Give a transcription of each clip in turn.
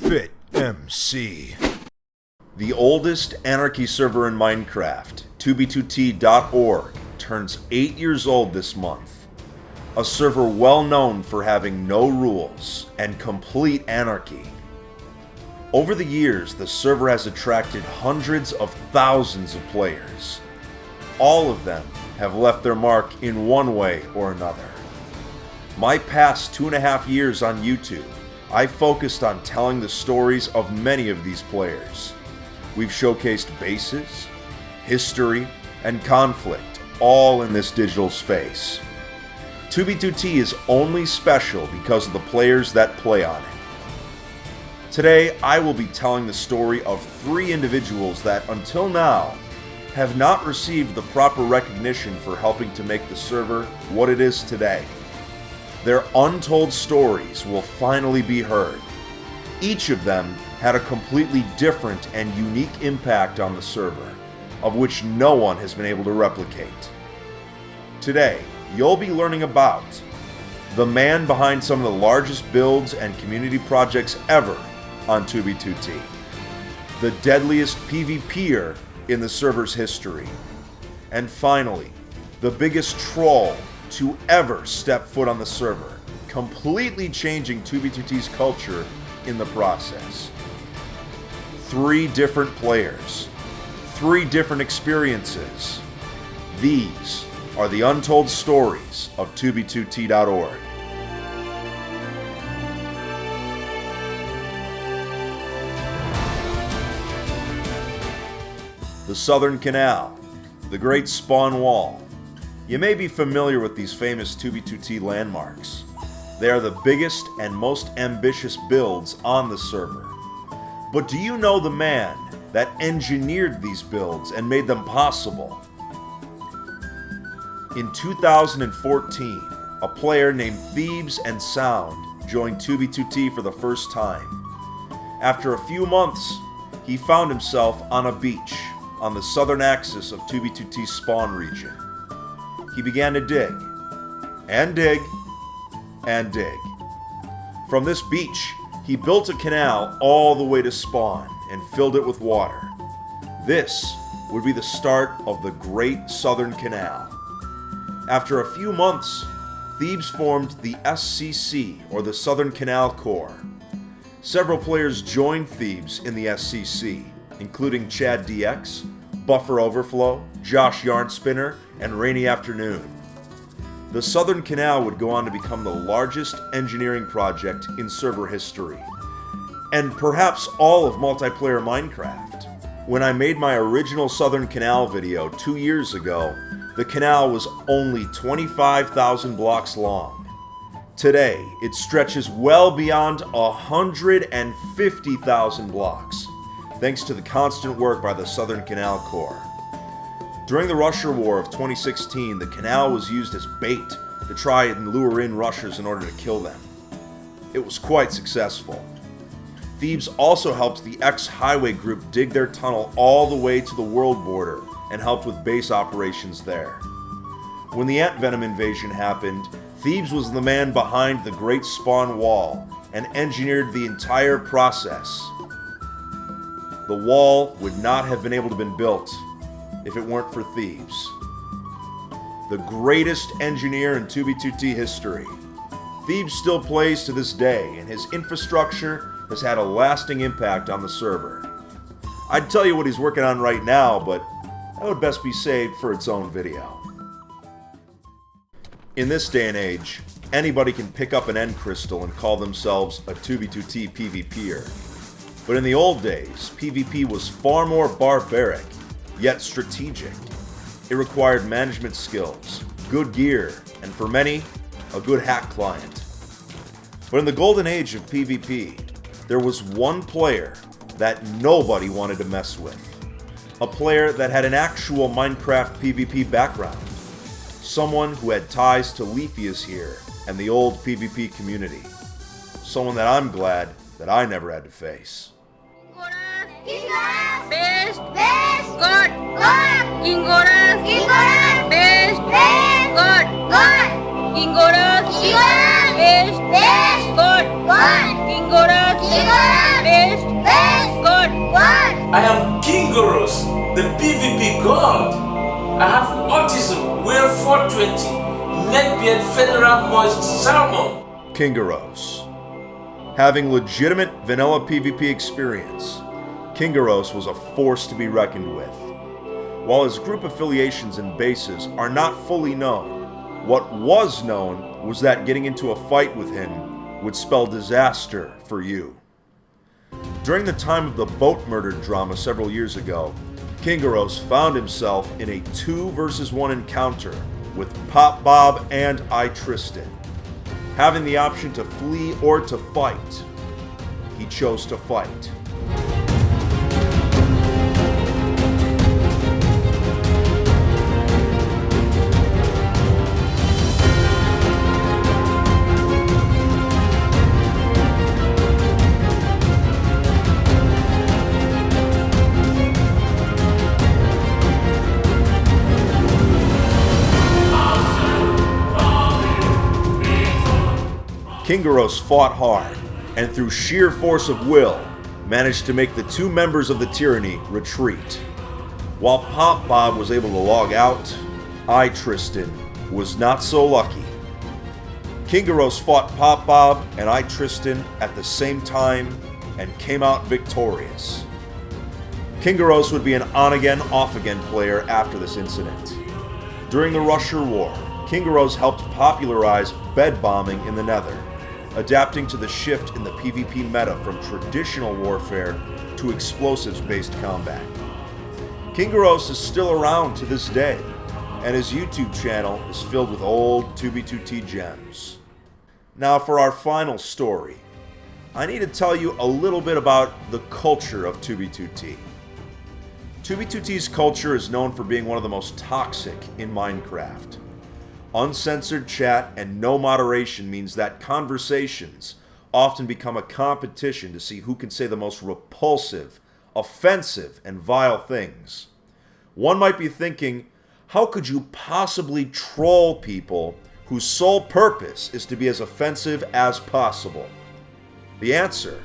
FitMC. The oldest anarchy server in Minecraft, 2b2t.org, turns 8 years old this month. A server well known for having no rules and complete anarchy. Over the years, the server has attracted hundreds of thousands of players. All of them have left their mark in one way or another. My past 2.5 years on YouTube, I focused on telling the stories of many of these players. We've showcased bases, history, and conflict, all in this digital space. 2b2t is only special because of the players that play on it. Today, I will be telling the story of 3 individuals that, until now, have not received the proper recognition for helping to make the server what it is today. Their untold stories will finally be heard. Each of them had a completely different and unique impact on the server, of which no one has been able to replicate. Today, you'll be learning about the man behind some of the largest builds and community projects ever on 2b2t, the deadliest PvPer in the server's history, and finally, the biggest troll to ever step foot on the server, completely changing 2b2t's culture in the process. 3 different players, 3 different experiences. These are the untold stories of 2b2t.org. The Southern Canal, the Great Spawn Wall. You may be familiar with these famous 2b2t landmarks. They are the biggest and most ambitious builds on the server. But do you know the man that engineered these builds and made them possible? In 2014, a player named Thebes and Sound joined 2b2t for the first time. After a few months, he found himself on a beach on the southern axis of 2b2t's spawn region. He began to dig, and dig, and dig. From this beach, he built a canal all the way to spawn and filled it with water. This would be the start of the Great Southern Canal. After a few months, Thebes formed the SCC, or the Southern Canal Corps. Several players joined Thebes in the SCC, including Chad DX, Buffer Overflow, Josh Yarnspinner, and Rainy Afternoon. The Southern Canal would go on to become the largest engineering project in server history, and perhaps all of multiplayer Minecraft. When I made my original Southern Canal video 2 years ago, the canal was only 25,000 blocks long. Today, it stretches well beyond 150,000 blocks, thanks to the constant work by the Southern Canal Corps. During the Rusher War of 2016, the canal was used as bait to try and lure in rushers in order to kill them. It was quite successful. Thebes also helped the X-Highway group dig their tunnel all the way to the world border and helped with base operations there. When the Ant Venom invasion happened, Thebes was the man behind the Great Spawn Wall and engineered the entire process. The wall would not have been able to been built if it weren't for Thebes, the greatest engineer in 2b2t history. Thebes still plays to this day, and his infrastructure has had a lasting impact on the server. I'd tell you what he's working on right now, but that would best be saved for its own video. In this day and age, anybody can pick up an end crystal and call themselves a 2b2t PvPer. But in the old days, PvP was far more barbaric, yet strategic. It required management skills, good gear, and for many, a good hack client. But in the golden age of PvP, there was one player that nobody wanted to mess with. A player that had an actual Minecraft PvP background. Someone who had ties to Leafy's here and the old PvP community. Someone that I'm glad that I never had to face. Kingoros, best, God, Kingoros, best, God, Kingoros, best, God, Kingoros, best. I am Kingoros, the PvP god. I have autism, whale 420, neckbeard federal moist salmon. Kingoros. Having legitimate vanilla PvP experience, Kingoros was a force to be reckoned with. While his group affiliations and bases are not fully known, what was known was that getting into a fight with him would spell disaster for you. During the time of the boat murder drama several years ago, Kingoros found himself in a 2 versus 1 encounter with Pop Bob and I Tristan. Having the option to flee or to fight, he chose to fight. Kingoros fought hard, and through sheer force of will, managed to make the 2 members of the tyranny retreat. While Pop Bob was able to log out, I Tristan was not so lucky. Kingoros fought Pop Bob and I Tristan at the same time and came out victorious. Kingoros would be an on-again, off-again player after this incident. During the Russia War, Kingoros helped popularize bed bombing in the Nether, adapting to the shift in the PvP meta from traditional warfare to explosives-based combat. Kingoros is still around to this day, and his YouTube channel is filled with old 2b2t gems. Now for our final story, I need to tell you a little bit about the culture of 2b2t. 2b2t's culture is known for being one of the most toxic in Minecraft. Uncensored chat and no moderation means that conversations often become a competition to see who can say the most repulsive, offensive, and vile things. One might be thinking, how could you possibly troll people whose sole purpose is to be as offensive as possible? The answer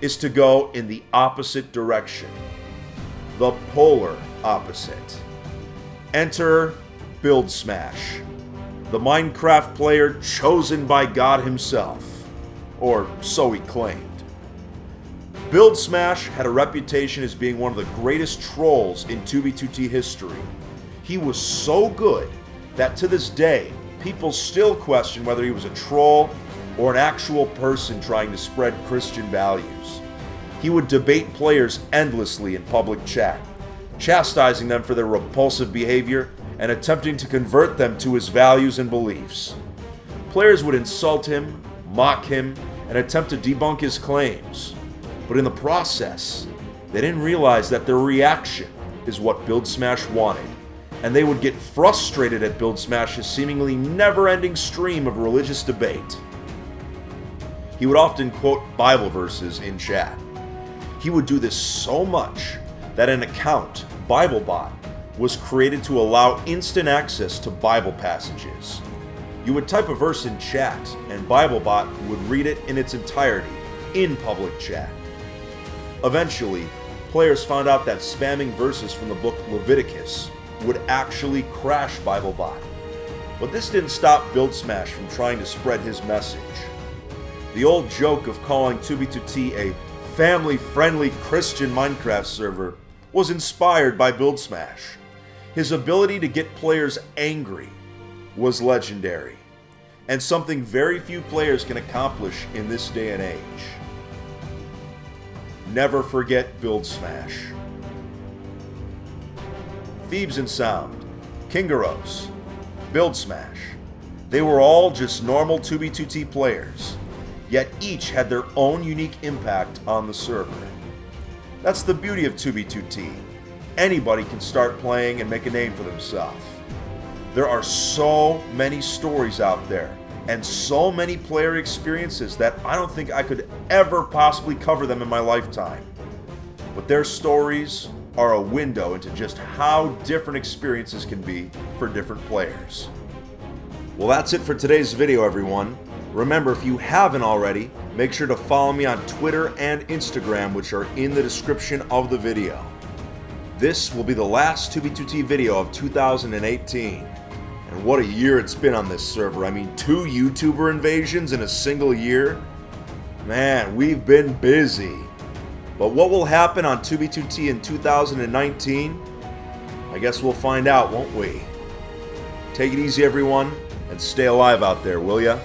is to go in the opposite direction. The polar opposite. Enter Build Smash, the Minecraft player chosen by God himself, or so he claimed. Build Smash had a reputation as being one of the greatest trolls in 2b2t history. He was so good that to this day, people still question whether he was a troll or an actual person trying to spread Christian values. He would debate players endlessly in public chat, chastising them for their repulsive behavior and attempting to convert them to his values and beliefs. Players would insult him, mock him, and attempt to debunk his claims. But in the process, they didn't realize that their reaction is what Build Smash wanted, and they would get frustrated at Build Smash's seemingly never-ending stream of religious debate. He would often quote Bible verses in chat. He would do this so much that an account, BibleBot, was created to allow instant access to Bible passages. You would type a verse in chat, and BibleBot would read it in its entirety, in public chat. Eventually, players found out that spamming verses from the book Leviticus would actually crash BibleBot. But this didn't stop Build Smash from trying to spread his message. The old joke of calling 2b2t a family-friendly Christian Minecraft server was inspired by Build Smash. His ability to get players angry was legendary, and something very few players can accomplish in this day and age. Never forget Build Smash. Thebes and Sound, Kingoros, Build Smash. They were all just normal 2b2t players, yet each had their own unique impact on the server. That's the beauty of 2b2t. Anybody can start playing and make a name for themselves. There are so many stories out there and so many player experiences that I don't think I could ever possibly cover them in my lifetime. But their stories are a window into just how different experiences can be for different players. Well, that's it for today's video, everyone. Remember, if you haven't already, Make sure to follow me on Twitter and Instagram, which are in the description of the video. This will be the last 2B2T video of 2018. And what a year it's been on this server. I mean, 2 YouTuber invasions in a single year? Man, we've been busy. But what will happen on 2B2T in 2019? I guess we'll find out, won't we? Take it easy, everyone, and stay alive out there, will ya?